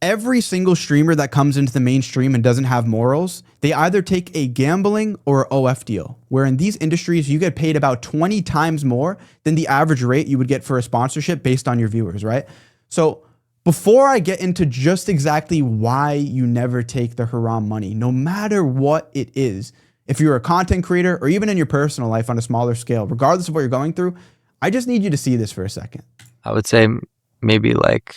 every single streamer that comes into the mainstream and doesn't have morals, they either take a gambling or OF deal, where in these industries, you get paid about 20 times more than the average rate you would get for a sponsorship based on your viewers, right? So before I get into just exactly why you never take the haram money, no matter what it is, if you're a content creator or even in your personal life on a smaller scale, regardless of what you're going through, I just need you to see this for a second. I would say maybe like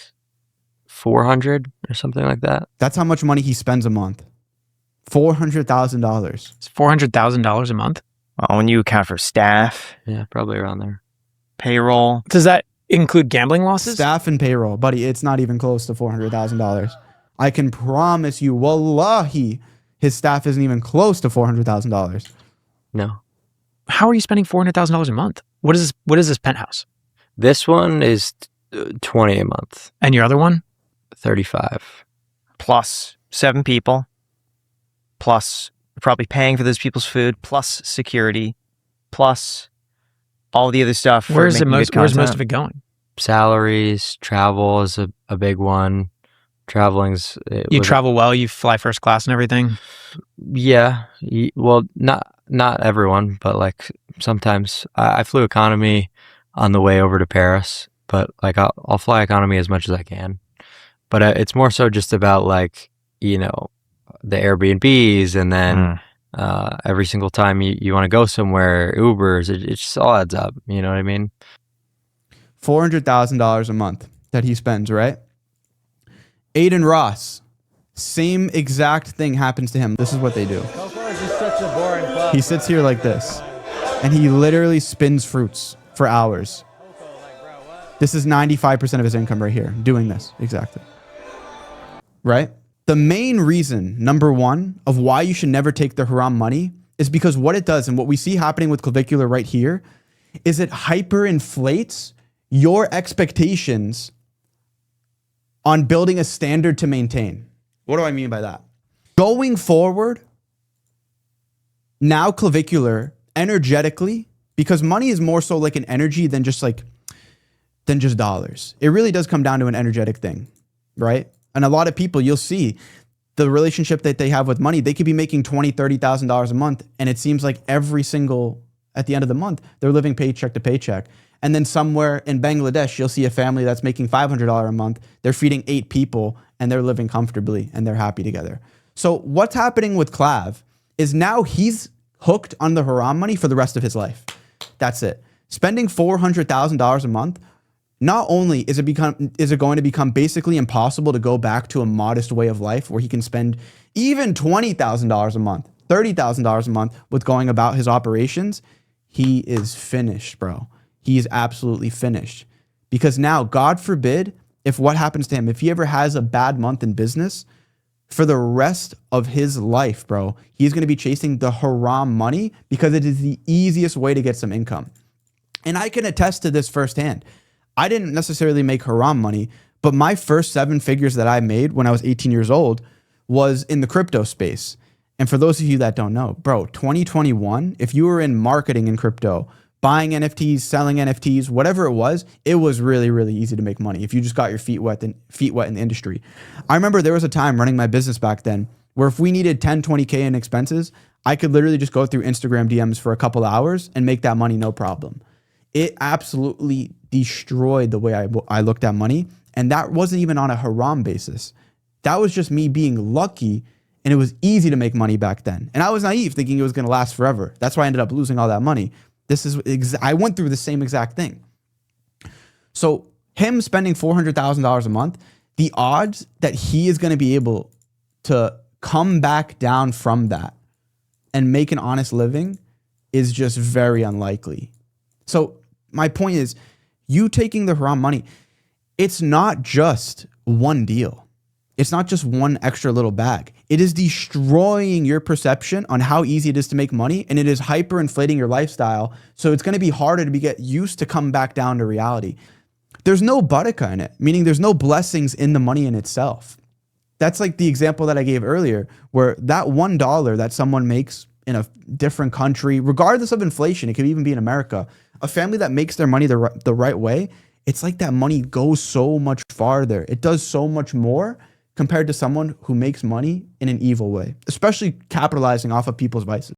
400 or something like that. That's how much money he spends a month. $400,000. It's $400,000 a month. Well, when you account for staff, Yeah, probably around there. payroll, Does that include gambling losses? Staff and payroll, buddy, it's not even close to $400,000. I can promise you, wallahi, his staff isn't even close to $400,000. No. How are you spending $400,000 a month? What is this penthouse? This one is 20 a month. And your other one? 35. plus 7 people, plus probably paying for those people's food, plus security, plus all the other stuff. Where's most of it going? Salaries, travel is a big one. Traveling's... You travel well, you fly first class and everything? Yeah. Well, not everyone, but like sometimes I flew economy on the way over to Paris, but like I'll fly economy as much as I can. But it's more so just about like, you know, the Airbnbs, and then every single time you want to go somewhere, Ubers, it just all adds up. You know what I mean? $400,000 a month that he spends, right? Aiden Ross, same exact thing happens to him. This is what they do. He sits here like this, and he literally spins fruits for hours. This is 95% of his income right here, doing this, exactly. Right? The main reason, number one, of why you should never take the haram money is because what it does, and what we see happening with Clavicular right here, is it hyperinflates your expectations on building a standard to maintain. What do I mean by that? Going forward, now Clavicular, energetically, because money is more so like an energy than just dollars. It really does come down to an energetic thing, right? And a lot of people, you'll see the relationship that they have with money. They could be making $20,000, $30,000 a month, and it seems like at the end of the month, they're living paycheck to paycheck. And then somewhere in Bangladesh, you'll see a family that's making $500 a month. They're feeding 8 people, and they're living comfortably, and they're happy together. So what's happening with Clav is now he's hooked on the haram money for the rest of his life. That's it. Spending $400,000 a month, not only is it going to become basically impossible to go back to a modest way of life where he can spend even $20,000 a month, $30,000 a month with going about his operations, he is finished, bro. He is absolutely finished. Because now, God forbid, if what happens to him, if he ever has a bad month in business, for the rest of his life, bro, he's going to be chasing the haram money because it is the easiest way to get some income. And I can attest to this firsthand. I didn't necessarily make haram money, but my first 7 figures that I made when I was 18 years old was in the crypto space. And for those of you that don't know, bro, 2021, if you were in marketing in crypto, buying NFTs, selling NFTs, whatever it was really, really easy to make money if you just got your feet wet in the industry. I remember there was a time running my business back then where if we needed 10, 20K in expenses, I could literally just go through Instagram DMs for a couple hours and make that money no problem. It absolutely destroyed the way I looked at money. And that wasn't even on a haram basis. That was just me being lucky, and it was easy to make money back then. And I was naive thinking it was going to last forever. That's why I ended up losing all that money. I went through the same exact thing. So him spending $400,000 a month, the odds that he is going to be able to come back down from that and make an honest living is just very unlikely. So my point is, you taking the haram money, it's not just one deal. It's not just one extra little bag. It is destroying your perception on how easy it is to make money, and it is hyperinflating your lifestyle. So it's going to be harder to get used to come back down to reality. There's no barakah in it, meaning there's no blessings in the money in itself. That's like the example that I gave earlier, where that $1 that someone makes in a different country, regardless of inflation, it could even be in America, a family that makes their money the right way, it's like that money goes so much farther. It does so much more compared to someone who makes money in an evil way, especially capitalizing off of people's vices.